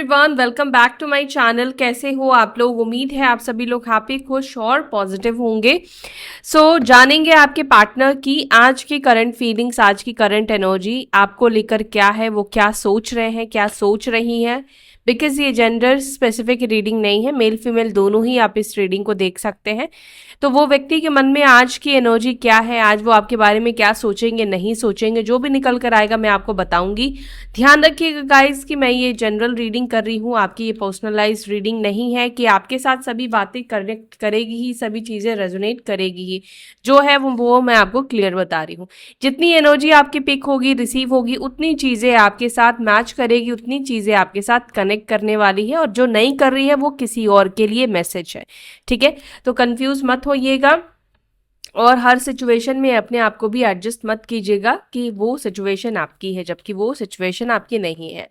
Everyone, welcome back to my channel. कैसे हो आप लोग? उम्मीद है आप सभी लोग हैप्पी, खुश और पॉजिटिव होंगे। जानेंगे आपके पार्टनर की आज की करंट फीलिंग्स, आज की करंट एनर्जी आपको लेकर क्या है, वो क्या सोच रहे हैं, क्या सोच रही हैं। बिकॉज ये जेंडर स्पेसिफिक रीडिंग नहीं है, मेल फीमेल दोनों ही आप इस रीडिंग को देख सकते हैं। तो वो व्यक्ति के मन में आज की एनर्जी क्या है, आज वो आपके बारे में क्या सोचेंगे, नहीं सोचेंगे, जो भी निकल कर आएगा मैं आपको बताऊंगी। ध्यान रखिएगा गाइस कि मैं ये जनरल रीडिंग कर रही हूँ, आपकी ये पर्सनलाइज रीडिंग नहीं है कि आपके साथ सभी बातें कनेक्ट करेगी ही, सभी चीज़ें रेजोनेट करेगी ही। जो है वो मैं आपको क्लियर बता रही हूँ। जितनी एनर्जी आपकी पिक होगी, रिसीव होगी, उतनी चीज़ें आपके साथ मैच करेगी, उतनी चीज़ें आपके साथ कनेक्ट करने वाली है। और जो नहीं कर रही है वो किसी और के लिए मैसेज है। ठीक है, तो कंफ्यूज मत होइएगा और हर सिचुएशन में अपने आप को भी एडजस्ट मत कीजिएगा कि वो सिचुएशन आपकी है जबकि वो सिचुएशन आपकी नहीं है।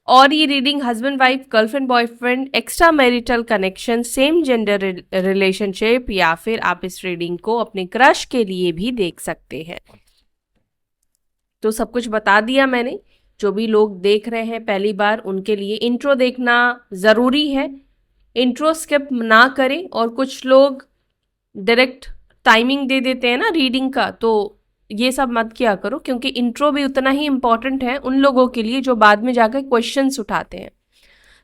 और ये reading husband wife, girlfriend boyfriend, extra marital connection, same gender relationship, या फिर आप इस रीडिंग को अपने क्रश के लिए भी देख सकते हैं। तो सब कुछ बता दिया मैंने। जो भी लोग देख रहे हैं पहली बार, उनके लिए इंट्रो देखना ज़रूरी है। इंट्रो स्किप ना करें। और कुछ लोग डायरेक्ट टाइमिंग दे देते हैं ना रीडिंग का, तो ये सब मत किया करो, क्योंकि इंट्रो भी उतना ही इम्पॉर्टेंट है उन लोगों के लिए जो बाद में जाकर क्वेश्चंस उठाते हैं।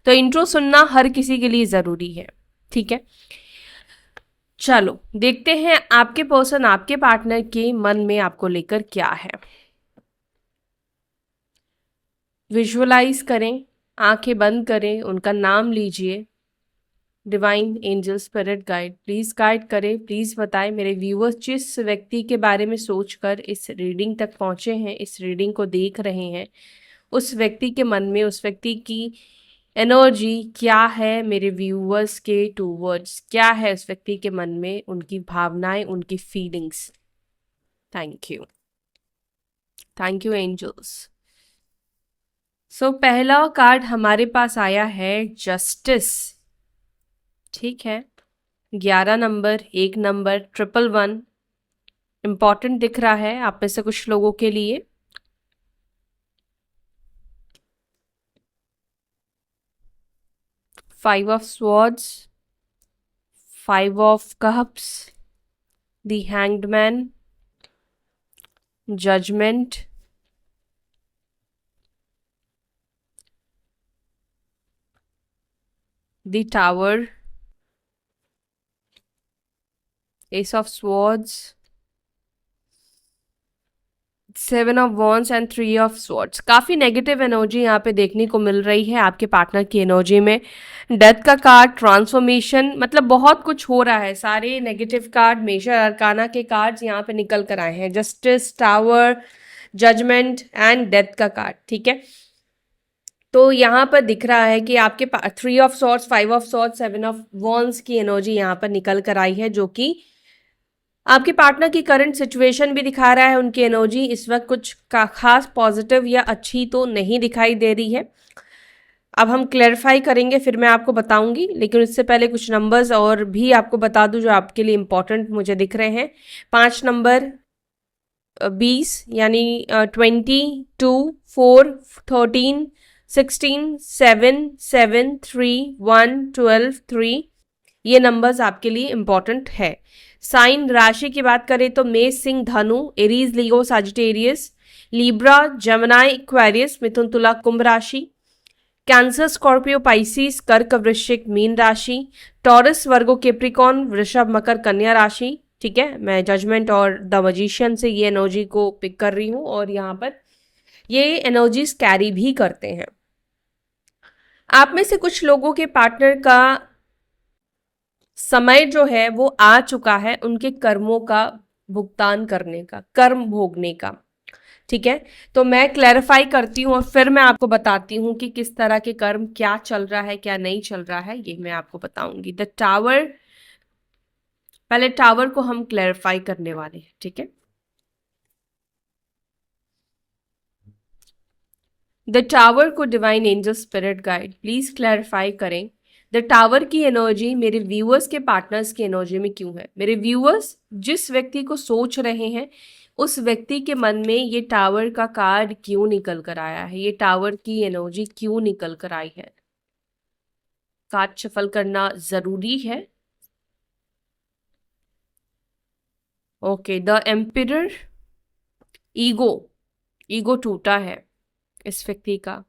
तो इंट्रो सुनना हर किसी के लिए ज़रूरी है। ठीक है, चलो देखते हैं आपके पर्सन, आपके पार्टनर के मन में आपको लेकर क्या है। विजुअलाइज करें, आंखें बंद करें, उनका नाम लीजिए। Divine angel spirit guide please guide करें, प्लीज़ बताएं मेरे व्यूअर्स जिस व्यक्ति के बारे में सोचकर इस रीडिंग तक पहुंचे हैं, इस रीडिंग को देख रहे हैं, उस व्यक्ति के मन में, उस व्यक्ति की एनर्जी क्या है। मेरे व्यूअर्स के टूवर्ड्स क्या है उस व्यक्ति के मन में, उनकी भावनाएं, उनकी feelings. Thank you, thank you angels. पहला कार्ड हमारे पास आया है जस्टिस। ठीक है, 11 नंबर, 1 नंबर, 111 इंपॉर्टेंट दिख रहा है आप में से कुछ लोगों के लिए। Five of swords, 5 of cups, the hanged man, judgement, the tower, ace of swords, 7 of wands and 3 of swords. काफ़ी नेगेटिव एनर्जी यहाँ पे देखने को मिल रही है आपके पार्टनर की एनर्जी में। डेथ का कार्ड, ट्रांसफॉर्मेशन, मतलब बहुत कुछ हो रहा है। सारे नेगेटिव कार्ड, मेजर अरकाना के कार्ड्स यहाँ पे निकल कर आए हैं। Justice, tower, judgement and death का कार्ड। ठीक है, तो यहाँ पर दिख रहा है कि आपके 3 of swords, 5 of swords, 7 of wands की एनर्जी यहाँ पर निकल कर आई है, जो कि आपके पार्टनर की करंट सिचुएशन भी दिखा रहा है। उनकी एनर्जी इस वक्त कुछ खास पॉजिटिव या अच्छी तो नहीं दिखाई दे रही है। अब हम क्लैरिफाई करेंगे, फिर मैं आपको बताऊंगी, लेकिन उससे पहले कुछ नंबर्स और भी आपको बता दूं जो आपके लिए इंपॉर्टेंट मुझे दिख रहे हैं। 5 नंबर, 20 यानी 20, 2, 4, 13, 16, 7, 7, 3, 1, 12, 3, ये नंबर्स आपके लिए इंपॉर्टेंट है। साइन राशि की बात करें तो मेष, सिंह, धनु, एरीज, लियो, साजिटेरियस, लिब्रा, जमनाई, एक्वेरियस, मिथुन, तुला, कुंभ राशि, कैंसर, स्कॉर्पियो, पाइसिस, कर्क, वृश्चिक, मीन राशि, टॉरस, वर्गो, कैप्रिकॉर्न, वृषभ, मकर, कन्या राशि। ठीक है, मैं जजमेंट और द मजिशियन से ये एनर्जी को पिक कर रही हूँ और यहाँ पर ये एनर्जीज कैरी भी करते हैं। आप में से कुछ लोगों के पार्टनर का समय जो है वो आ चुका है उनके कर्मों का भुगतान करने का, कर्म भोगने का। ठीक है, तो मैं क्लैरिफाई करती हूँ और फिर मैं आपको बताती हूँ कि किस तरह के कर्म, क्या चल रहा है, क्या नहीं चल रहा है, ये मैं आपको बताऊंगी। द टावर, पहले टावर को हम क्लैरिफाई करने वाले हैं। ठीक है, द टावर को divine angel spirit guide please clarify करें। द टावर की एनर्जी मेरे व्यूअर्स के पार्टनर्स की एनर्जी में क्यों है? मेरे व्यूअर्स जिस व्यक्ति को सोच रहे हैं उस व्यक्ति के मन में ये टावर का कार्ड क्यों निकल कर आया है, ये टावर की एनर्जी क्यों निकल कर आई है? कार्ड शफल करना जरूरी है। ओके, द एम्पिरर, ईगो, ईगो टूटा है इस व्यक्ति का।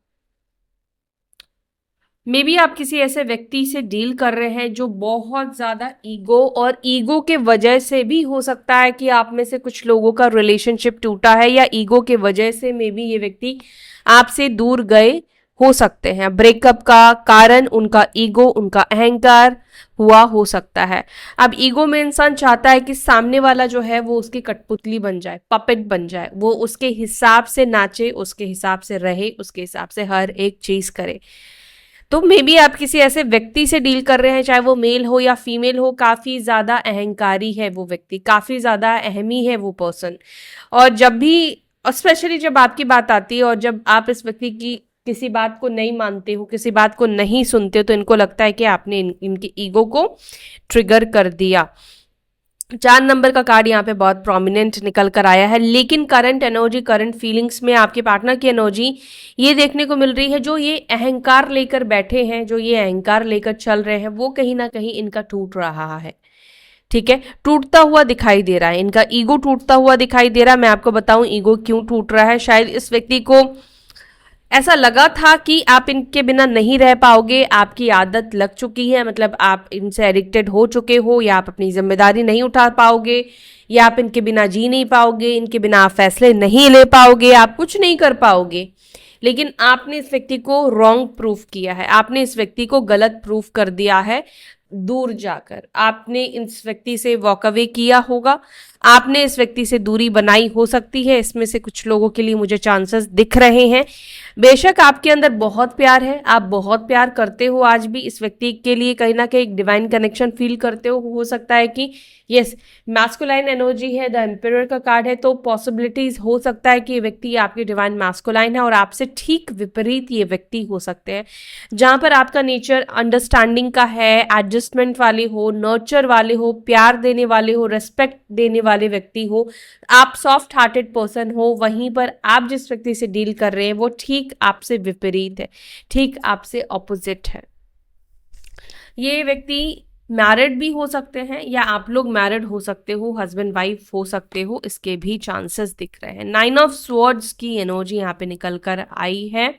मे बी आप किसी ऐसे व्यक्ति से डील कर रहे हैं जो बहुत ज्यादा ईगो, और ईगो के वजह से भी हो सकता है कि आप में से कुछ लोगों का रिलेशनशिप टूटा है, या ईगो के वजह से मे बी ये व्यक्ति आपसे दूर गए हो सकते हैं। ब्रेकअप का कारण उनका ईगो, उनका अहंकार हुआ हो सकता है। अब ईगो में इंसान चाहता है कि सामने वाला जो है वो उसकी कठपुतली बन जाए, पपेट बन जाए, वो उसके हिसाब से नाचे, उसके हिसाब से रहे, उसके हिसाब से हर एक चीज करे। तो मे बी आप किसी ऐसे व्यक्ति से डील कर रहे हैं, चाहे वो मेल हो या फीमेल हो, काफी ज्यादा अहंकारी है वो व्यक्ति, काफी ज्यादा अहमी है वो पर्सन। और जब भी, स्पेशली जब आपकी बात आती है और जब आप इस व्यक्ति की किसी बात को नहीं मानते हो, किसी बात को नहीं सुनते हो, तो इनको लगता है कि आपने इनके ईगो को ट्रिगर कर दिया। 4 नंबर का कार्ड यहाँ पे बहुत प्रोमिनेंट निकल कर आया है। लेकिन करंट एनर्जी, करंट फीलिंग्स में आपके पार्टनर की एनर्जी ये देखने को मिल रही है, जो ये अहंकार लेकर बैठे हैं, जो ये अहंकार लेकर चल रहे हैं, वो कहीं ना कहीं इनका टूट रहा है। ठीक है, टूटता हुआ दिखाई दे रहा है, इनका ईगो टूटता हुआ दिखाई दे रहा है। मैं आपको बताऊं ईगो क्यों टूट रहा है। शायद इस व्यक्ति को ऐसा लगा था कि आप इनके बिना नहीं रह पाओगे, आपकी आदत लग चुकी है, मतलब आप इनसे एडिक्टेड हो चुके हो, या आप अपनी जिम्मेदारी नहीं उठा पाओगे, या आप इनके बिना जी नहीं पाओगे, इनके बिना आप फैसले नहीं ले पाओगे, आप कुछ नहीं कर पाओगे। लेकिन आपने इस व्यक्ति को रॉन्ग प्रूफ किया है, आपने इस व्यक्ति को गलत प्रूफ कर दिया है। दूर जाकर आपने इस व्यक्ति से वॉक अवे किया होगा, आपने इस व्यक्ति से दूरी बनाई हो सकती है। इसमें से कुछ लोगों के लिए मुझे चांसेस दिख रहे हैं। बेशक आपके अंदर बहुत प्यार है, आप बहुत प्यार करते हो आज भी इस व्यक्ति के लिए, कहीं ना कहीं एक डिवाइन कनेक्शन फील करते हो सकता है कि यस, मैस्कुलाइन एनर्जी है, द एम्पिरर का कार्ड है, तो पॉसिबिलिटीज हो सकता है कि ये व्यक्ति आपके डिवाइन मैस्कुलाइन है और आपसे ठीक विपरीत ये व्यक्ति हो सकते हैं, जहां पर आपका नेचर अंडरस्टैंडिंग का है, एडजस्टमेंट वाले हो, नर्चर वाले हो, प्यार देने वाले हो, रेस्पेक्ट देने वाले व्यक्ति हो, आप सॉफ्ट हार्टेड पर्सन हो। वहीं पर आप जिस व्यक्ति से डील कर रहे हैं वो ठीक आपसे विपरीत है, ठीक आपसे ऑपोजिट है। ये व्यक्ति मैरिड भी हो सकते हैं, या आप लोग मैरिड हो सकते हो, हस्बैंड वाइफ हो सकते हो, इसके भी चांसेस दिख रहे हैं। 9 ऑफ स्वॉर्ड्स की एनर्जी यहाँ पे निकल कर आई है,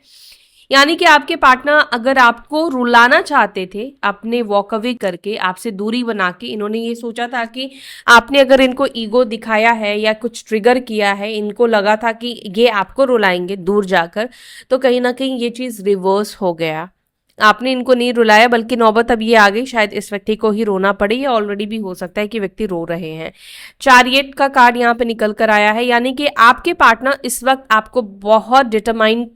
यानी कि आपके पार्टनर अगर आपको रुलाना चाहते थे, अपने वॉक अवे करके, आपसे दूरी बना के, इन्होंने ये सोचा था कि आपने अगर इनको ईगो दिखाया है या कुछ ट्रिगर किया है, इनको लगा था कि ये आपको रुलाएंगे दूर जाकर, तो कहीं ना कहीं ये चीज़ रिवर्स हो गया। आपने इनको नहीं रुलाया, बल्कि नौबत अब ये आ गई, शायद इस व्यक्ति को ही रोना पड़े, या ऑलरेडी भी हो सकता है कि व्यक्ति रो रहे हैं। चैरियट का कार्ड यहाँ पे निकल कर आया है, यानी कि आपके पार्टनर इस वक्त आपको बहुत डिटरमाइंड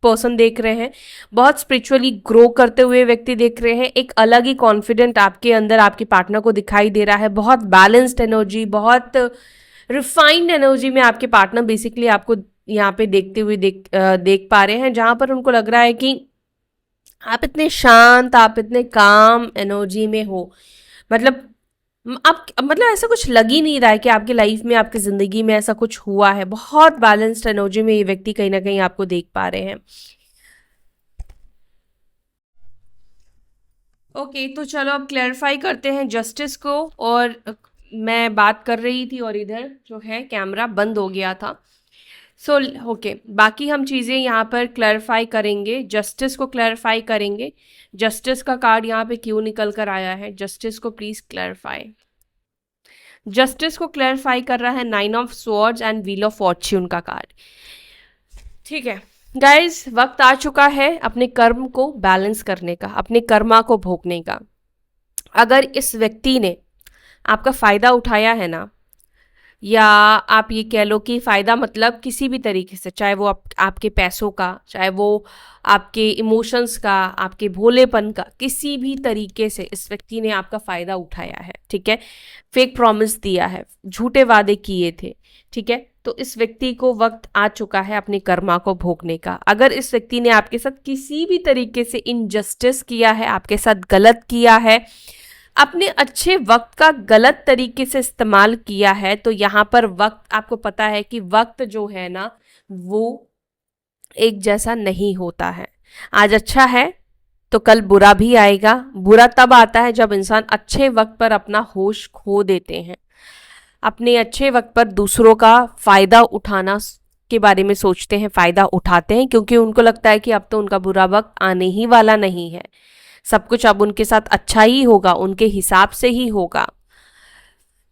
पर्सन देख रहे हैं, बहुत स्पिरिचुअली ग्रो करते हुए व्यक्ति देख रहे हैं। एक अलग ही कॉन्फिडेंट आपके अंदर आपके पार्टनर को दिखाई दे रहा है, बहुत बैलेंस्ड एनर्जी, बहुत रिफाइंड एनर्जी में आपके पार्टनर बेसिकली आपको यहाँ पे देखते हुए देख पा रहे हैं, जहां पर उनको लग रहा है कि आप इतने शांत, आप इतने काम एनर्जी में हो, मतलब आप, मतलब ऐसा कुछ लग ही नहीं रहा है कि आपकी लाइफ में, आपकी जिंदगी में ऐसा कुछ हुआ है। बहुत बैलेंस्ड एनर्जी में ये व्यक्ति कहीं ना कहीं आपको देख पा रहे हैं। ओके, तो चलो अब क्लैरिफाई करते हैं जस्टिस को। और मैं बात कर रही थी और इधर जो है कैमरा बंद हो गया था। सो ओके, बाकी हम चीज़ें यहाँ पर क्लैरिफाई करेंगे, जस्टिस को क्लैरिफाई करेंगे। जस्टिस का कार्ड यहाँ पे क्यों निकल कर आया है, जस्टिस को प्लीज क्लैरिफाई। जस्टिस को क्लैरिफाई कर रहा है 9 of swords and wheel of Fortune का कार्ड। ठीक है गाइज, वक्त आ चुका है अपने कर्म को बैलेंस करने का, अपने कर्मा को भोगने का। अगर इस व्यक्ति ने आपका फायदा उठाया है ना, या आप ये कह लो कि फ़ायदा मतलब किसी भी तरीके से, चाहे वो आपके पैसों का, चाहे वो आपके इमोशंस का, आपके भोलेपन का, किसी भी तरीके से इस व्यक्ति ने आपका फ़ायदा उठाया है। ठीक है, फेक प्रॉमिस दिया है, झूठे वादे किए थे। ठीक है, तो इस व्यक्ति को वक्त आ चुका है अपने कर्मा को भोगने का। अगर इस व्यक्ति ने आपके साथ किसी भी तरीके से इनजस्टिस किया है, आपके साथ गलत किया है, अपने अच्छे वक्त का गलत तरीके से इस्तेमाल किया है, तो यहाँ पर वक्त, आपको पता है कि वक्त जो है ना वो एक जैसा नहीं होता है। आज अच्छा है, तो कल बुरा भी आएगा। बुरा तब आता है जब इंसान अच्छे वक्त पर अपना होश खो देते हैं, अपने अच्छे वक्त पर दूसरों का फायदा उठाना के बारे में सोचते हैं, फायदा उठाते हैं, क्योंकि उनको लगता है कि अब तो उनका बुरा वक्त आने ही वाला नहीं है, सब कुछ अब उनके साथ अच्छा ही होगा, उनके हिसाब से ही होगा।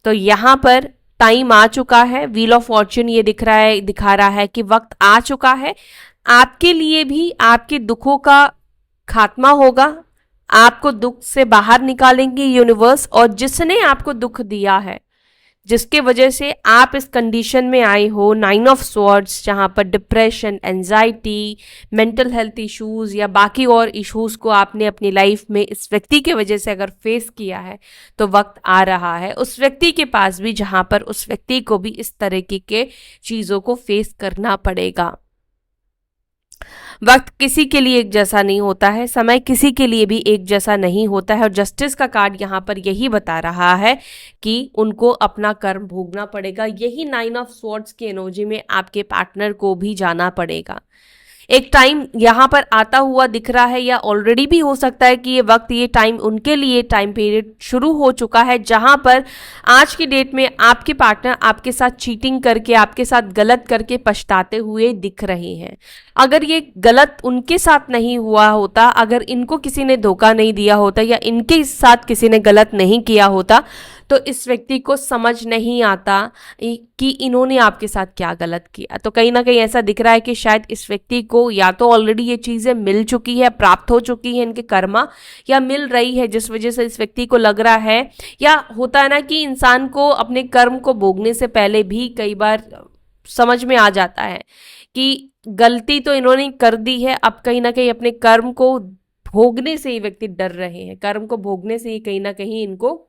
तो यहाँ पर टाइम आ चुका है, व्हील ऑफ फॉर्च्यून ये दिखा रहा है कि वक्त आ चुका है आपके लिए भी, आपके दुखों का खात्मा होगा, आपको दुख से बाहर निकालेंगे यूनिवर्स। और जिसने आपको दुख दिया है, जिसके वजह से आप इस कंडीशन में आए हो, 9 ऑफ स्वॉर्ड्स, जहाँ पर depression, anxiety, mental health issues या बाकी और इश्यूज को आपने अपनी लाइफ में इस व्यक्ति के वजह से अगर फेस किया है, तो वक्त आ रहा है उस व्यक्ति के पास भी जहाँ पर उस व्यक्ति को भी इस तरीके के चीज़ों को फेस करना पड़ेगा। वक्त किसी के लिए एक जैसा नहीं होता है, समय किसी के लिए भी एक जैसा नहीं होता है। और जस्टिस का कार्ड यहाँ पर यही बता रहा है कि उनको अपना कर्म भोगना पड़ेगा। यही 9 ऑफ स्वॉर्ड्स की एनर्जी में आपके पार्टनर को भी जाना पड़ेगा। एक टाइम यहाँ पर आता हुआ दिख रहा है, या ऑलरेडी भी हो सकता है कि ये वक्त, ये टाइम उनके लिए टाइम पीरियड शुरू हो चुका है, जहाँ पर आज की डेट में आपके पार्टनर आपके साथ चीटिंग करके, आपके साथ गलत करके पछताते हुए दिख रहे हैं। अगर ये गलत उनके साथ नहीं हुआ होता, अगर इनको किसी ने धोखा नहीं दिया होता या इनके साथ किसी ने गलत नहीं किया होता, तो इस व्यक्ति को समझ नहीं आता कि इन्होंने आपके साथ क्या गलत किया। तो कहीं ना कहीं ऐसा दिख रहा है कि शायद इस व्यक्ति को या तो ऑलरेडी ये चीज़ें मिल चुकी है, प्राप्त हो चुकी है इनके कर्मा, या मिल रही है, जिस वजह से इस व्यक्ति को लग रहा है, या होता है ना कि इंसान को अपने कर्म को भोगने से पहले भी कई बार समझ में आ जाता है कि गलती तो इन्होंने कर दी है, अब कहीं ना कहीं अपने कर्म को भोगने से ये व्यक्ति डर रहे हैं, कर्म को भोगने से ही कहीं ना कहीं इनको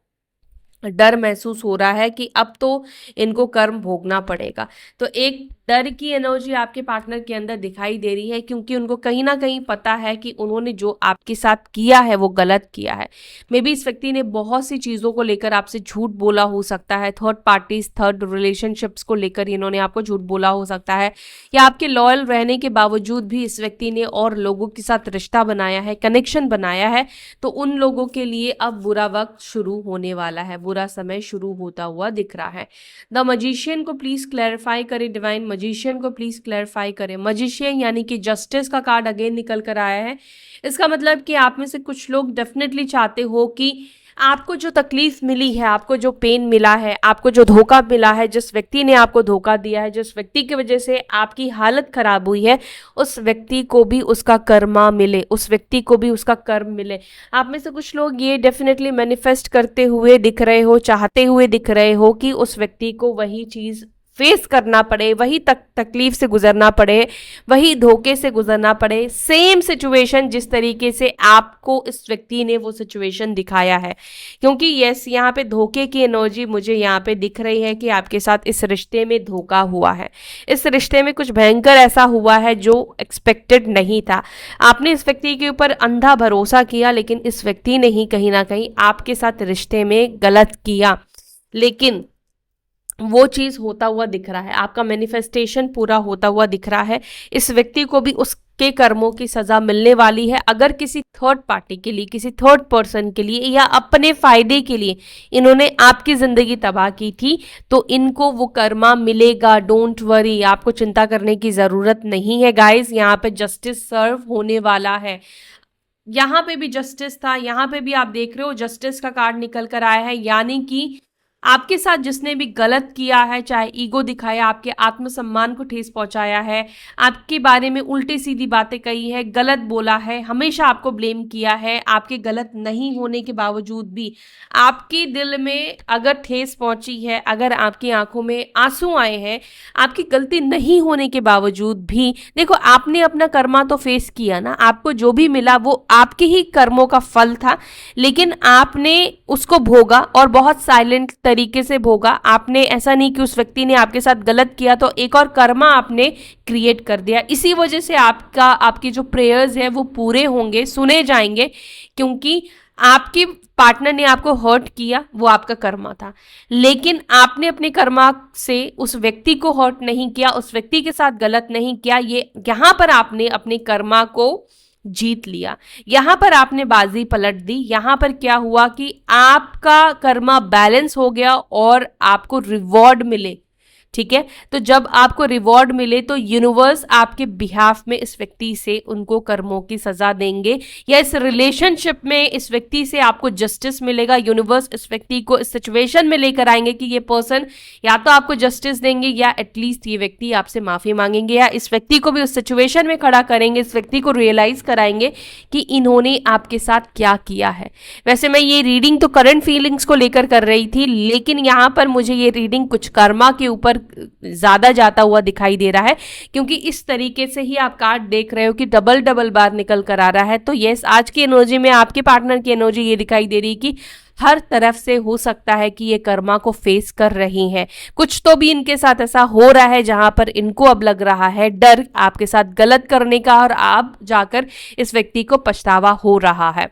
डर महसूस हो रहा है कि अब तो इनको कर्म भोगना पड़ेगा। तो एक डर की एनर्जी आपके पार्टनर के अंदर दिखाई दे रही है, क्योंकि उनको कहीं ना कहीं पता है कि उन्होंने जो आपके साथ किया है वो गलत किया है। मे बी इस व्यक्ति ने बहुत सी चीज़ों को लेकर आपसे झूठ बोला हो सकता है, थर्ड पार्टीज, थर्ड रिलेशनशिप्स को लेकर इन्होंने आपको झूठ बोला हो सकता है, या आपके लॉयल रहने के बावजूद भी इस व्यक्ति ने और लोगों के साथ रिश्ता बनाया है, कनेक्शन बनाया है। तो उन लोगों के लिए अब बुरा वक्त शुरू होने वाला है, बुरा समय शुरू होता हुआ दिख रहा है। द मजिशियन को प्लीज क्लैरिफाई करें, डिवाइन मजिशियन को प्लीज क्लैरिफाई करें। मजिशियन यानी कि जस्टिस का कार्ड अगेन निकल कर आया है। इसका मतलब कि आप में से कुछ लोग डेफिनेटली चाहते हो कि आपको जो तकलीफ मिली है, आपको जो पेन मिला है, आपको जो धोखा मिला है, जिस व्यक्ति ने आपको धोखा दिया है, जिस व्यक्ति की वजह से आपकी हालत खराब हुई है, उस व्यक्ति को भी उसका कर्मा मिले, उस व्यक्ति को भी उसका कर्म मिले। आप में से कुछ लोग ये डेफिनेटली मैनिफेस्ट करते हुए दिख रहे हो, चाहते हुए दिख रहे हो कि उस व्यक्ति को वही चीज़ फेस करना पड़े, वही तकलीफ से गुजरना पड़े, वही धोखे से गुजरना पड़े, सेम सिचुएशन जिस तरीके से आपको इस व्यक्ति ने वो सिचुएशन दिखाया है। क्योंकि यस, यहाँ पे धोखे की एनर्जी मुझे यहाँ पे दिख रही है कि आपके साथ इस रिश्ते में धोखा हुआ है, इस रिश्ते में कुछ भयंकर ऐसा हुआ है जो एक्सपेक्टेड नहीं था। आपने इस व्यक्ति के ऊपर अंधा भरोसा किया, लेकिन इस व्यक्ति ने ही कहीं ना कहीं आपके साथ रिश्ते में गलत किया, लेकिन वो चीज़ होता हुआ दिख रहा है, आपका मैनिफेस्टेशन पूरा होता हुआ दिख रहा है। इस व्यक्ति को भी उसके कर्मों की सज़ा मिलने वाली है। अगर किसी थर्ड पार्टी के लिए, किसी थर्ड पर्सन के लिए या अपने फ़ायदे के लिए इन्होंने आपकी ज़िंदगी तबाह की थी, तो इनको वो कर्मा मिलेगा। डोंट वरी, आपको चिंता करने की ज़रूरत नहीं है गाइज। यहाँ पे जस्टिस सर्व होने वाला है। यहाँ पे भी जस्टिस था, यहाँ पे भी आप देख रहे हो जस्टिस का कार्ड निकल कर आया है, यानी कि आपके साथ जिसने भी गलत किया है, चाहे ईगो दिखाया, आपके आत्मसम्मान को ठेस पहुंचाया है, आपके बारे में उल्टी सीधी बातें कही है, गलत बोला है, हमेशा आपको ब्लेम किया है, आपके गलत नहीं होने के बावजूद भी आपके दिल में अगर ठेस पहुंची है, अगर आपकी आंखों में आंसू आए हैं, आपकी गलती नहीं होने के बावजूद भी, देखो आपने अपना कर्मा तो फेस किया ना, आपको जो भी मिला वो आपके ही कर्मों का फल था, लेकिन आपने उसको भोगा और बहुत साइलेंट तरीके से भोगा। आपने ऐसा नहीं कि उस व्यक्ति ने आपके साथ गलत किया तो एक और कर्मा आपने क्रिएट कर दिया। इसी वजह से आपकी जो प्रेयर्स है वो पूरे होंगे, सुने जाएंगे, क्योंकि आपके पार्टनर ने आपको हर्ट किया, वो आपका कर्मा था, लेकिन आपने अपने कर्मा से उस व्यक्ति को हर्ट नहीं किया, उस व्यक्ति के साथ गलत नहीं किया। ये यहाँ पर आपने अपने कर्मा को जीत लिया। यहां पर आपने बाजी पलट दी। यहां पर क्या हुआ कि आपका कर्मा बैलेंस हो गया और आपको रिवॉर्ड मिले। ठीक है, तो जब आपको रिवॉर्ड मिले तो यूनिवर्स आपके बिहाफ में इस व्यक्ति से उनको कर्मों की सजा देंगे, या इस रिलेशनशिप में इस व्यक्ति से आपको जस्टिस मिलेगा। यूनिवर्स इस व्यक्ति को इस सिचुएशन में लेकर आएंगे कि ये पर्सन या तो आपको जस्टिस देंगे या एटलीस्ट ये व्यक्ति आपसे माफी मांगेंगे, या इस व्यक्ति को भी उस सिचुएशन में खड़ा करेंगे, इस व्यक्ति को रियलाइज कराएंगे कि इन्होंने आपके साथ क्या किया है। वैसे मैं ये रीडिंग तो करंट फीलिंग्स को लेकर कर रही थी, लेकिन यहां पर मुझे ये रीडिंग कुछ कर्मा के ऊपर ज्यादा जाता हुआ दिखाई दे रहा है, क्योंकि इस तरीके से ही आप कार्ड देख रहे हो कि डबल डबल बार निकल कर आ रहा है। तो यस, आज की एनर्जी में आपके पार्टनर की एनर्जी ये दिखाई दे रही कि हर तरफ से हो सकता है कि ये कर्मा को फेस कर रही हैं। कुछ तो भी इनके साथ ऐसा हो रहा है जहां पर इनको अब लग रहा है डर आपके साथ गलत करने का, और आप जाकर इस व्यक्ति को पछतावा हो रहा है।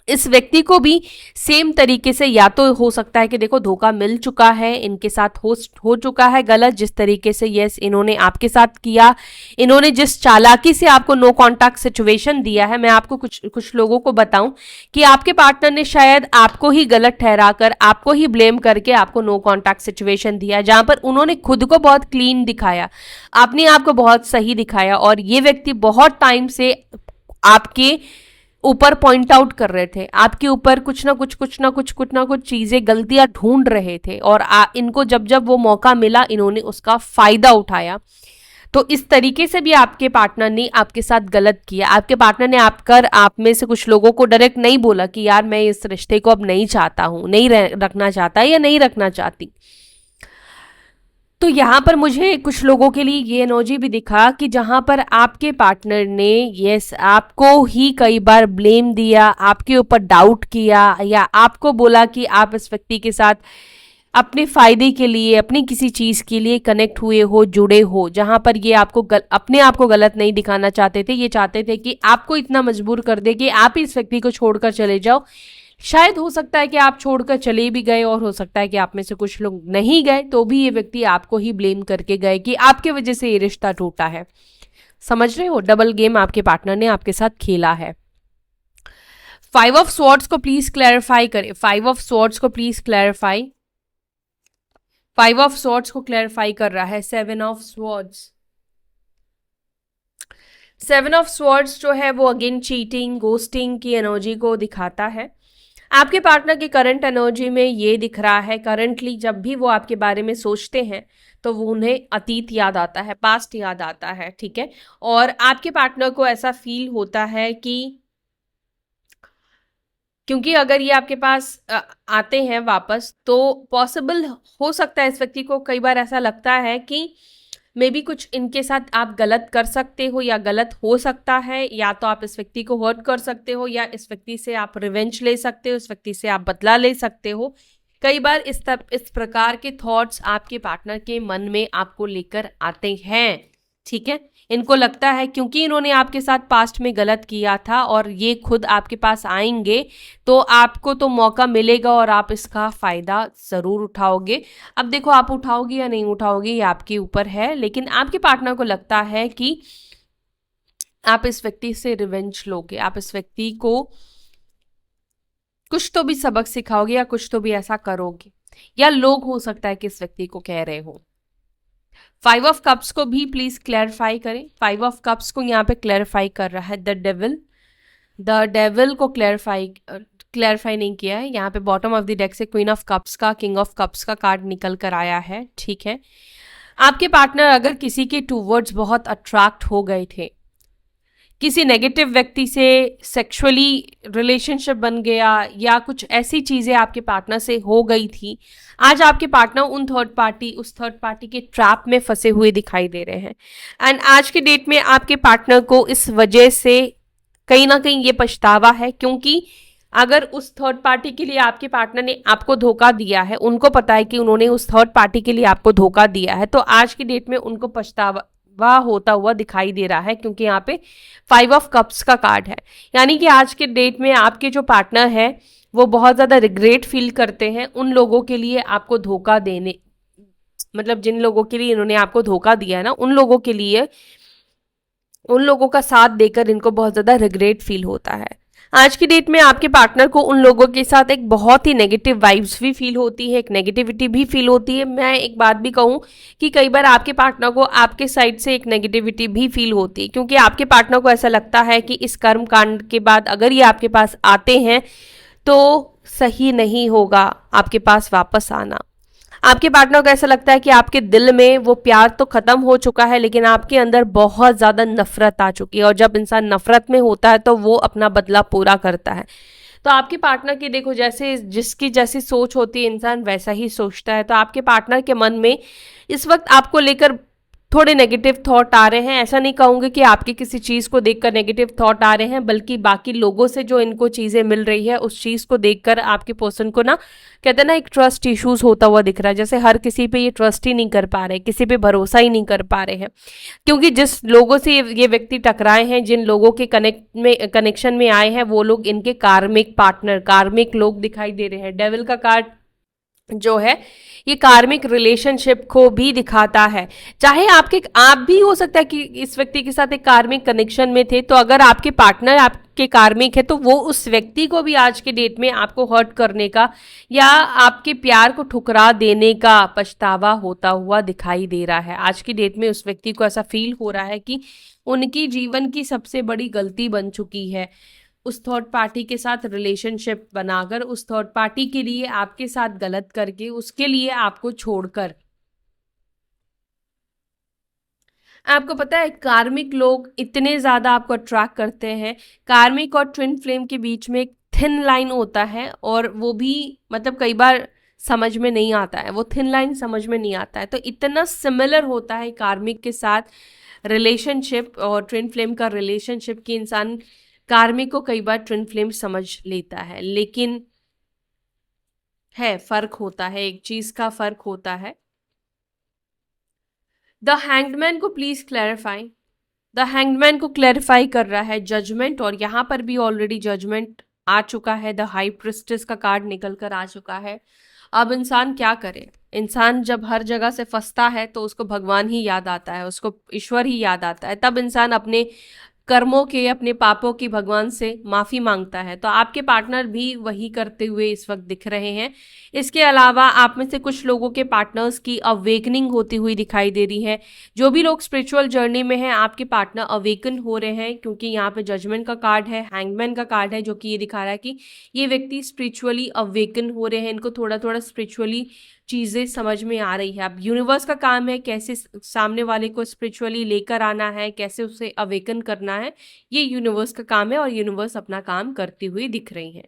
इस व्यक्ति को भी सेम तरीके से या तो हो सकता है कि देखो धोखा मिल चुका है, इनके साथ हो चुका है गलत, जिस तरीके से यस इन्होंने आपके साथ किया, इन्होंने जिस चालाकी से आपको नो कांटेक्ट सिचुएशन दिया है। मैं आपको कुछ लोगों को बताऊं कि आपके पार्टनर ने शायद आपको ही गलत ठहराकर, आपको ही ब्लेम करके आपको नो कांटेक्ट सिचुएशन दिया, जहां पर उन्होंने खुद को बहुत क्लीन दिखाया, अपने आप को बहुत सही दिखाया, और ये व्यक्ति बहुत टाइम से आपके ऊपर पॉइंट आउट कर रहे थे, आपके ऊपर कुछ ना कुछ चीजें गलतियां ढूंढ रहे थे, और इनको जब जब वो मौका मिला इन्होंने उसका फायदा उठाया। तो इस तरीके से भी आपके पार्टनर ने आपके साथ गलत किया। आपके पार्टनर ने आप में से कुछ लोगों को डायरेक्ट नहीं बोला कि यार मैं इस रिश्ते को अब नहीं चाहता हूं, नहीं रखना चाहता या नहीं रखना चाहती। तो यहाँ पर मुझे कुछ लोगों के लिए ये एनर्जी भी दिखा कि जहाँ पर आपके पार्टनर ने यस आपको ही कई बार ब्लेम दिया, आपके ऊपर डाउट किया, या आपको बोला कि आप इस व्यक्ति के साथ अपने फायदे के लिए, अपनी किसी चीज़ के लिए कनेक्ट हुए हो, जुड़े हो, जहाँ पर ये आपको अपने आप को गलत नहीं दिखाना चाहते थे। ये चाहते थे कि आपको इतना मजबूर कर दे कि आप इस व्यक्ति को छोड़कर चले जाओ। शायद हो सकता है कि आप छोड़कर चले भी गए, और हो सकता है कि आप में से कुछ लोग नहीं गए, तो भी ये व्यक्ति आपको ही ब्लेम करके गए कि आपके वजह से ये रिश्ता टूटा है। समझ रहे हो, डबल गेम आपके पार्टनर ने आपके साथ खेला है। 5 ऑफ स्वॉर्ड्स को प्लीज क्लैरिफाई करें। 5 ऑफ स्वॉर्ड्स को प्लीज क्लैरिफाई। 5 ऑफ स्वॉर्ड्स को क्लैरिफाई कर रहा है 7 ऑफ स्वॉर्ड्स। 7 ऑफ स्वॉर्ड्स जो है वो अगेन चीटिंग, गोस्टिंग की एनर्जी को दिखाता है। आपके पार्टनर की करंट एनर्जी में ये दिख रहा है, करंटली जब भी वो आपके बारे में सोचते हैं तो वो उन्हें अतीत याद आता है, पास्ट याद आता है। ठीक है, और आपके पार्टनर को ऐसा फील होता है कि क्योंकि अगर ये आपके पास आते हैं वापस, तो पॉसिबल हो सकता है इस व्यक्ति को कई बार ऐसा लगता है कि मे बी कुछ इनके साथ आप गलत कर सकते हो या गलत हो सकता है, या तो आप इस व्यक्ति को हर्ट कर सकते हो, या इस व्यक्ति से आप रिवेंज ले सकते हो, इस व्यक्ति से आप बदला ले सकते हो। कई बार इस प्रकार के थॉट्स आपके पार्टनर के मन में आपको लेकर आते हैं। ठीक है, इनको लगता है क्योंकि इन्होंने आपके साथ पास्ट में गलत किया था और ये खुद आपके पास आएंगे, तो आपको तो मौका मिलेगा और आप इसका फायदा जरूर उठाओगे। अब देखो आप उठाओगे या नहीं उठाओगे ये आपके ऊपर है, लेकिन आपके पार्टनर को लगता है कि आप इस व्यक्ति से रिवेंज लोगे, आप इस व्यक्ति को कुछ तो भी सबक सिखाओगे या कुछ तो भी ऐसा करोगे, या लोग हो सकता है कि इस व्यक्ति को कह रहे हो। 5 ऑफ कप्स को भी प्लीज क्लैरिफाई करें। 5 ऑफ कप्स को यहाँ पे क्लैरिफाई कर रहा है द डेविल को क्लैरिफाई नहीं किया है। यहाँ पे बॉटम ऑफ द डेक से क्वीन ऑफ कप्स का, किंग ऑफ कप्स का कार्ड निकल कर आया है। ठीक है, आपके पार्टनर अगर किसी के टूवर्ड्स बहुत अट्रैक्ट हो गए थे, किसी नेगेटिव व्यक्ति से सेक्सुअली रिलेशनशिप बन गया, या कुछ ऐसी चीजें आपके पार्टनर से हो गई थी, आज आपके पार्टनर उस थर्ड पार्टी के ट्रैप में फंसे हुए दिखाई दे रहे हैं। एंड आज के डेट में आपके पार्टनर को इस वजह से कहीं ना कहीं ये पछतावा है, क्योंकि अगर उस थर्ड पार्टी के लिए आपके पार्टनर ने आपको धोखा दिया है, उनको पता है कि उन्होंने उस थर्ड पार्टी के लिए आपको धोखा दिया है, तो आज की डेट में उनको पछतावा होता हुआ दिखाई दे रहा है, क्योंकि यहाँ पे 5 ऑफ कप्स का कार्ड है। यानी कि आज के डेट में आपके जो पार्टनर है वो बहुत ज्यादा रिग्रेट फील करते हैं उन लोगों के लिए आपको धोखा देने, मतलब जिन लोगों के लिए इन्होंने आपको धोखा दिया है ना, उन लोगों के लिए उन लोगों का साथ देकर इनको बहुत ज़्यादा रिग्रेट फील होता है। आज की डेट में आपके पार्टनर को उन लोगों के साथ एक बहुत ही नेगेटिव वाइब्स भी फील होती है, एक नेगेटिविटी भी फील होती है। मैं एक बात भी कहूँ कि कई बार आपके पार्टनर को आपके साइड से एक नेगेटिविटी भी फील होती है, क्योंकि आपके पार्टनर को ऐसा लगता है कि इस कर्म कांड के बाद अगर ये आपके पास आते हैं तो सही नहीं होगा आपके पास वापस आना। आपके पार्टनर को ऐसा लगता है कि आपके दिल में वो प्यार तो खत्म हो चुका है, लेकिन आपके अंदर बहुत ज्यादा नफरत आ चुकी है, और जब इंसान नफरत में होता है तो वो अपना बदला पूरा करता है। तो आपके पार्टनर की देखो, जैसे जिसकी जैसी सोच होती है इंसान वैसा ही सोचता है। तो आपके पार्टनर के मन में इस वक्त आपको लेकर थोड़े नेगेटिव थॉट आ रहे हैं। ऐसा नहीं कहूँगी कि आपकी किसी चीज़ को देखकर नेगेटिव थॉट आ रहे हैं, बल्कि बाकी लोगों से जो इनको चीज़ें मिल रही है उस चीज़ को देखकर आपके पर्सन को ना, कहते हैं ना, एक ट्रस्ट इश्यूज होता हुआ दिख रहा है। जैसे हर किसी पे ये ट्रस्ट ही नहीं कर पा रहे, किसी पे भरोसा ही नहीं कर पा रहे हैं, क्योंकि जिस लोगों से ये व्यक्ति टकराए हैं, जिन लोगों के कनेक्शन में आए हैं, वो लोग इनके कार्मिक पार्टनर, कार्मिक लोग दिखाई दे रहे हैं। डेविल का कार्ड जो है ये कार्मिक रिलेशनशिप को भी दिखाता है। चाहे आप भी हो सकता है कि इस व्यक्ति के साथ एक कार्मिक कनेक्शन में थे, तो अगर आपके पार्टनर आपके कार्मिक है तो वो उस व्यक्ति को भी आज के डेट में आपको हर्ट करने का या आपके प्यार को ठुकरा देने का पछतावा होता हुआ दिखाई दे रहा है। आज की डेट में उस व्यक्ति को ऐसा फील हो रहा है कि उनकी जीवन की सबसे बड़ी गलती बन चुकी है उस थर्ड पार्टी के साथ रिलेशनशिप बनाकर, उस थर्ड पार्टी के लिए आपके साथ गलत करके, उसके लिए आपको छोड़कर। आपको पता है कार्मिक लोग इतने ज्यादा आपको अट्रैक्ट करते हैं। कार्मिक और ट्विन फ्लेम के बीच में एक थिन लाइन होता है, और वो भी मतलब कई बार समझ में नहीं आता है, वो थिन लाइन समझ में नहीं आता है। तो इतना सिमिलर होता है कार्मिक के साथ रिलेशनशिप और ट्विन फ्लेम का रिलेशनशिप कि इंसान कार्मिक को कई बार ट्विन फ्लेम समझ लेता है, लेकिन है फर्क होता है, एक चीज का फर्क होता है। द हैंगमैन को प्लीज क्लैरिफाई। द हैंगमैन को क्लैरिफाई कर रहा है जजमेंट, और यहां पर भी ऑलरेडी जजमेंट आ चुका है। द हाई प्रिस्टेस का कार्ड निकल कर आ चुका है। अब इंसान क्या करे? इंसान जब हर जगह से फंसता है तो उसको भगवान ही याद आता है, उसको ईश्वर ही याद आता है। तब इंसान अपने कर्मों के, अपने पापों की भगवान से माफी मांगता है। तो आपके पार्टनर भी वही करते हुए इस वक्त दिख रहे हैं। इसके अलावा आप में से कुछ लोगों के पार्टनर्स की अवेकनिंग होती हुई दिखाई दे रही है। जो भी लोग स्पिरिचुअल जर्नी में हैं, आपके पार्टनर अवेकन हो रहे हैं, क्योंकि यहाँ पे जजमेंट का कार्ड है, हैंगमैन का कार्ड है, जो कि ये दिखा रहा है कि ये व्यक्ति स्पिरिचुअली अवेकन हो रहे हैं। इनको थोड़ा थोड़ा स्पिरिचुअली चीज़ें समझ में आ रही है। अब यूनिवर्स का काम है कैसे सामने वाले को स्पिरिचुअली लेकर आना है, कैसे उसे अवेकन करना है, ये यूनिवर्स का काम है, और यूनिवर्स अपना काम करती हुई दिख रही है।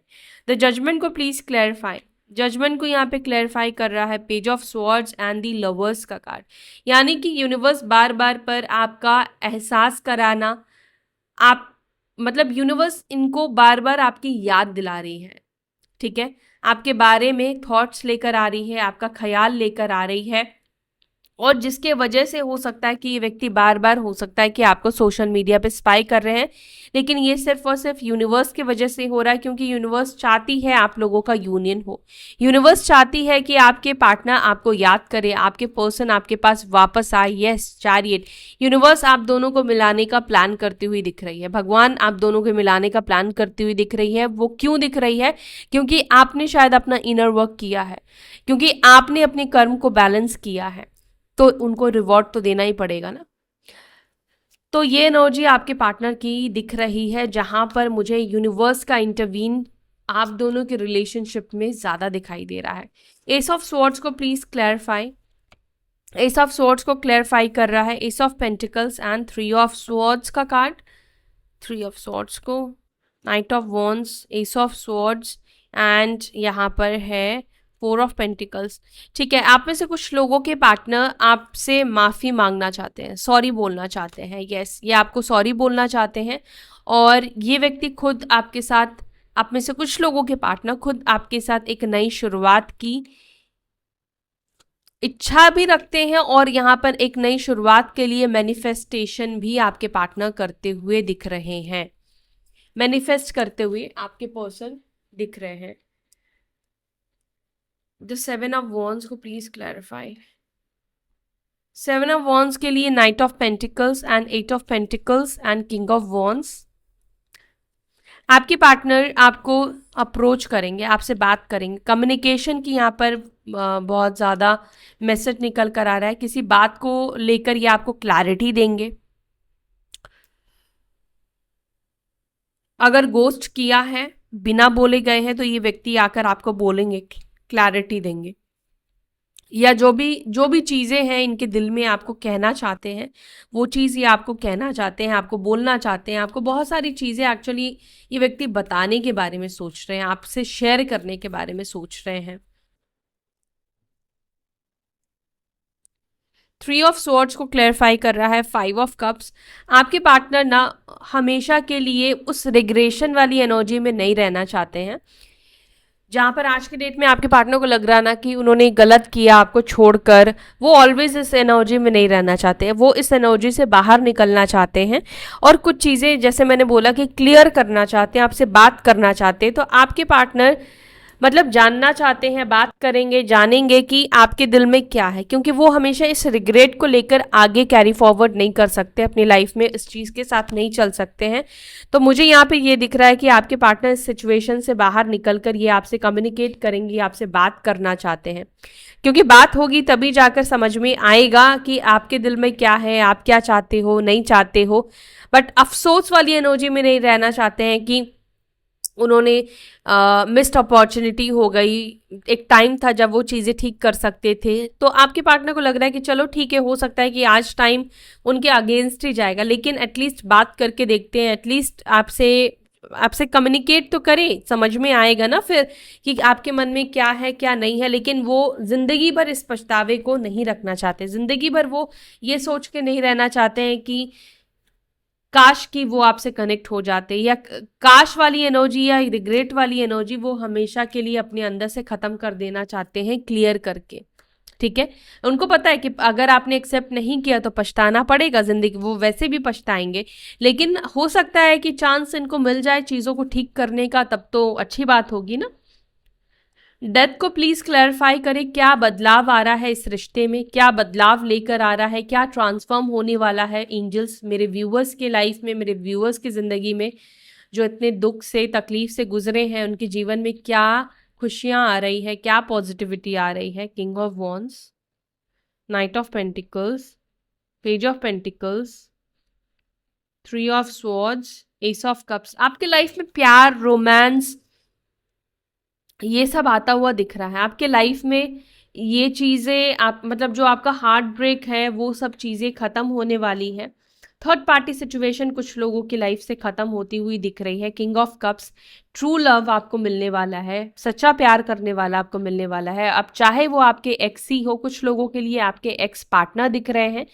द जजमेंट को प्लीज क्लैरिफाई। जजमेंट को यहाँ पे क्लैरिफाई कर रहा है page of swords and the lovers का कार्ड, यानी कि यूनिवर्स बार बार पर आपका एहसास कराना, आप मतलब यूनिवर्स इनको बार बार आपकी याद दिला रही है, ठीक है, आपके बारे में थॉट्स लेकर आ रही है, आपका ख्याल लेकर आ रही है। और जिसके वजह से हो सकता है कि ये व्यक्ति बार बार, हो सकता है कि आपको सोशल मीडिया पे स्पाई कर रहे हैं, लेकिन ये सिर्फ और सिर्फ यूनिवर्स की वजह से हो रहा है, क्योंकि यूनिवर्स चाहती है आप लोगों का यूनियन हो। यूनिवर्स चाहती है कि आपके पार्टनर आपको याद करे, आपके पर्सन आपके पास वापस आए। यस, चैरियट, यूनिवर्स आप दोनों को मिलाने का प्लान करती हुई दिख रही है। भगवान आप दोनों को मिलाने का प्लान करती हुई दिख रही है। वो क्यों दिख रही है? क्योंकि आपने शायद अपना इनर वर्क किया है, क्योंकि आपने अपने कर्म को बैलेंस किया है, तो उनको रिवॉर्ड तो देना ही पड़ेगा ना। तो ये एनर्जी आपके पार्टनर की दिख रही है, जहां पर मुझे यूनिवर्स का इंटरवीन आप दोनों के रिलेशनशिप में ज्यादा दिखाई दे रहा है। एस ऑफ स्वॉर्ड्स को please clarify. S of swords को क्लैरिफाई कर रहा है S of pentacles and three of swords का कार्ड। थ्री ऑफ स्वॉर्ड्स को, night of wands, S of swords, and यहाँ पर है फोर ऑफ पेंटिकल्स। ठीक है, आप में से कुछ लोगों के पार्टनर आपसे माफी मांगना चाहते हैं, सॉरी बोलना चाहते हैं। यस, ये आपको सॉरी बोलना चाहते हैं, और ये व्यक्ति खुद आपके साथ, आप में से कुछ लोगों के पार्टनर खुद आपके साथ एक नई शुरुआत की इच्छा भी रखते हैं, और यहाँ पर एक नई शुरुआत के लिए मैनिफेस्टेशन भी आपके पार्टनर करते हुए दिख रहे हैं। मैनिफेस्ट करते हुए आपके पर्सन दिख रहे हैं। द सेवन ऑफ वॉन्ड्स को please clarify. Seven of wands के लिए knight of pentacles and eight of pentacles and king of wands. आपके पार्टनर आपको अप्रोच करेंगे, आपसे बात करेंगे, कम्युनिकेशन की यहाँ पर बहुत ज़्यादा मैसेज निकल कर आ रहा है, किसी बात को लेकर ये आपको क्लैरिटी देंगे। अगर गोस्ट किया है, बिना बोले गए हैं, तो ये व्यक्ति आकर आपको बोलेंगे, क्लैरिटी देंगे, या जो भी चीज़ें हैं इनके दिल में आपको कहना चाहते हैं, वो चीज़ ये आपको कहना चाहते हैं, आपको बोलना चाहते हैं, आपको बहुत सारी चीज़ें एक्चुअली ये व्यक्ति बताने के बारे में सोच रहे हैं, आपसे शेयर करने के बारे में सोच रहे हैं। थ्री ऑफ स्वॉर्ड्स को क्लैरिफाई कर रहा है फाइव ऑफ कप्स। आपके पार्टनर ना हमेशा के लिए उस रिग्रेशन वाली एनर्जी में नहीं रहना चाहते हैं, जहाँ पर आज के डेट में आपके पार्टनर को लग रहा ना कि उन्होंने गलत किया आपको छोड़कर, वो ऑलवेज इस एनर्जी में नहीं रहना चाहते हैं, वो इस एनर्जी से बाहर निकलना चाहते हैं और कुछ चीज़ें जैसे मैंने बोला कि क्लियर करना चाहते हैं, आपसे बात करना चाहते हैं। तो आपके पार्टनर मतलब जानना चाहते हैं, बात करेंगे, जानेंगे कि आपके दिल में क्या है, क्योंकि वो हमेशा इस रिग्रेट को लेकर आगे कैरी फॉरवर्ड नहीं कर सकते, अपनी लाइफ में इस चीज़ के साथ नहीं चल सकते हैं। तो मुझे यहाँ पे ये दिख रहा है कि आपके पार्टनर इस सिचुएशन से बाहर निकल कर ये आपसे कम्युनिकेट करेंगे, आपसे बात करना चाहते हैं, क्योंकि बात होगी तभी जाकर समझ में आएगा कि आपके दिल में क्या है, आप क्या चाहते हो, नहीं चाहते हो। बट अफसोस वाली एनर्जी में नहीं रहना चाहते हैं कि उन्होंने मिस्ड अपॉर्चुनिटी हो गई, एक टाइम था जब वो चीज़ें ठीक कर सकते थे। तो आपके पार्टनर को लग रहा है कि चलो ठीक है, हो सकता है कि आज टाइम उनके अगेंस्ट ही जाएगा, लेकिन एटलीस्ट बात करके देखते हैं, एटलीस्ट आपसे आपसे कम्युनिकेट तो करें, समझ में आएगा ना फिर कि आपके मन में क्या है क्या नहीं है। लेकिन वो जिंदगी भर इस पछतावे को नहीं रखना चाहते, जिंदगी भर वो ये सोच के नहीं रहना चाहते हैं कि काश कि वो आपसे कनेक्ट हो जाते, या काश वाली एनर्जी या रिग्रेट वाली एनर्जी वो हमेशा के लिए अपने अंदर से खत्म कर देना चाहते हैं, क्लियर करके। ठीक है, उनको पता है कि अगर आपने एक्सेप्ट नहीं किया तो पछताना पड़ेगा जिंदगी, वो वैसे भी पछताएंगे, लेकिन हो सकता है कि चांस इनको मिल जाए चीज़ों को ठीक करने का, तब तो अच्छी बात होगी ना। डेथ को प्लीज क्लैरिफाई करें, क्या बदलाव आ रहा है इस रिश्ते में, क्या बदलाव लेकर आ रहा है, क्या ट्रांसफॉर्म होने वाला है एंजल्स मेरे व्यूअर्स के लाइफ में, मेरे व्यूअर्स की जिंदगी में, जो इतने दुख से तकलीफ से गुजरे हैं, उनके जीवन में क्या खुशियां आ रही है, क्या पॉजिटिविटी आ रही है। King of once, night of pentacles, page of pentacles, three of swords, S of cups. आपके लाइफ में प्यार, रोमांस, ये सब आता हुआ दिख रहा है आपके लाइफ में। ये चीज़ें आप मतलब जो आपका हार्ट ब्रेक है, वो सब चीज़ें ख़त्म होने वाली है। थर्ड पार्टी सिचुएशन कुछ लोगों की लाइफ से ख़त्म होती हुई दिख रही है। King of cups, true love आपको मिलने वाला है, सच्चा प्यार करने वाला आपको मिलने वाला है। अब चाहे वो आपके एक्स ही हो, कुछ लोगों के लिए आपके एक्स पार्टनर दिख रहे हैं,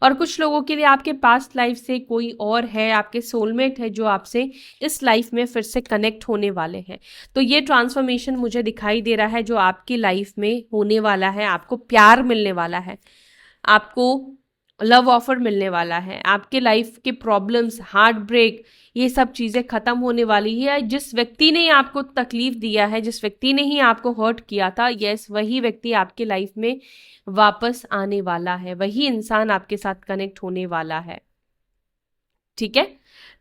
और कुछ लोगों के लिए आपके पास्ट लाइफ से कोई और है, आपके सोलमेट है, जो आपसे इस लाइफ में फिर से कनेक्ट होने वाले हैं। तो ये ट्रांसफॉर्मेशन मुझे दिखाई दे रहा है जो आपकी लाइफ में होने वाला है। आपको प्यार मिलने वाला है, आपको लव ऑफर मिलने वाला है, आपके लाइफ के प्रॉब्लम्स, हार्ट ब्रेक, ये सब चीज़ें ख़त्म होने वाली है। जिस व्यक्ति ने आपको तकलीफ दिया है, जिस व्यक्ति ने ही आपको हर्ट किया था, यस, वही व्यक्ति आपके लाइफ में वापस आने वाला है, वही इंसान आपके साथ कनेक्ट होने वाला है। ठीक है,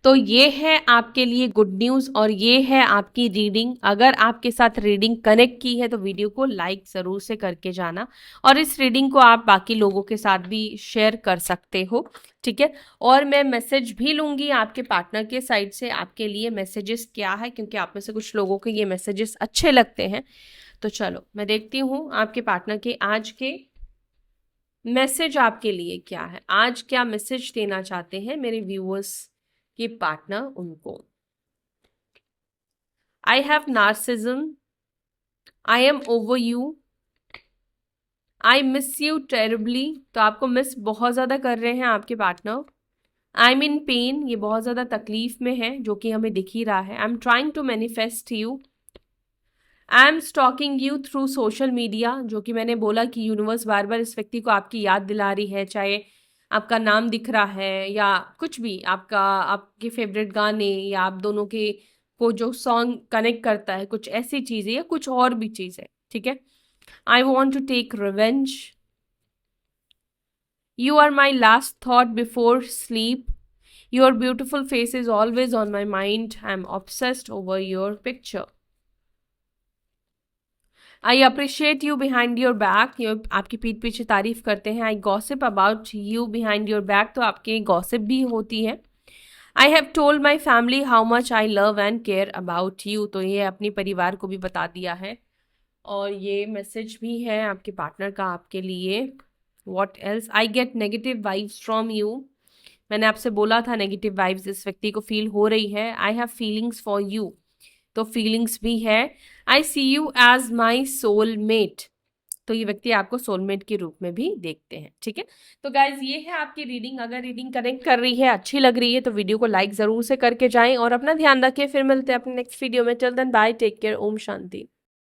तो ये है आपके लिए गुड न्यूज़ और ये है आपकी रीडिंग। अगर आपके साथ रीडिंग कनेक्ट की है तो वीडियो को लाइक ज़रूर से करके जाना, और इस रीडिंग को आप बाकी लोगों के साथ भी शेयर कर सकते हो। ठीक है, और मैं मैसेज भी लूँगी आपके पार्टनर के साइड से, आपके लिए मैसेजेस क्या है, क्योंकि आप में से कुछ लोगों के ये मैसेजेस अच्छे लगते हैं। तो चलो मैं देखती हूँ आपके पार्टनर के आज के मैसेज आपके लिए क्या है, आज क्या मैसेज देना चाहते हैं मेरे व्यूअर्स के पार्टनर उनको। I have narcissism, I am over you, I miss you terribly. तो आपको मिस बहुत ज़्यादा कर रहे हैं आपके partner. I am in pen, ये बहुत ज़्यादा तकलीफ में है, जो कि हमें दिख ही रहा है। I am trying to manifest you, I am stalking you through social media, जो कि मैंने बोला कि यूनिवर्स बार बार इस व्यक्ति को आपकी याद दिला रही है, चाहे आपका नाम दिख रहा है या कुछ भी, आपका आपके फेवरेट गाने या आप दोनों के को जो सॉन्ग कनेक्ट करता है, कुछ ऐसी चीज़ें या कुछ और भी चीज़ है। ठीक है, I want to take revenge, you are my last thought before sleep, your beautiful face is always on my mind, I am obsessed over your picture. I appreciate you behind your back, ये आपकी पीठ पीछे तारीफ करते हैं। I gossip about you behind your back, तो आपकी gossip भी होती है। I have told my family how much I love and care about you, तो ये अपने परिवार को भी बता दिया है। और ये मैसेज भी है आपके पार्टनर का आपके लिए। What else, I get negative vibes from you, मैंने आपसे बोला था नेगेटिव वाइब्स इस व्यक्ति को फील हो रही है। I have feelings for you, तो फीलिंग्स भी है। आई सी यू एज माई सोलमेट, तो ये व्यक्ति आपको सोलमेट के रूप में भी देखते हैं। ठीक है, तो गाइज ये है आपकी रीडिंग। अगर रीडिंग कनेक्ट कर रही है, अच्छी लग रही है, तो वीडियो को लाइक जरूर से करके जाएं और अपना ध्यान रखें। फिर मिलते हैं अपने नेक्स्ट वीडियो में। Till then bye, take care, ओम शांति।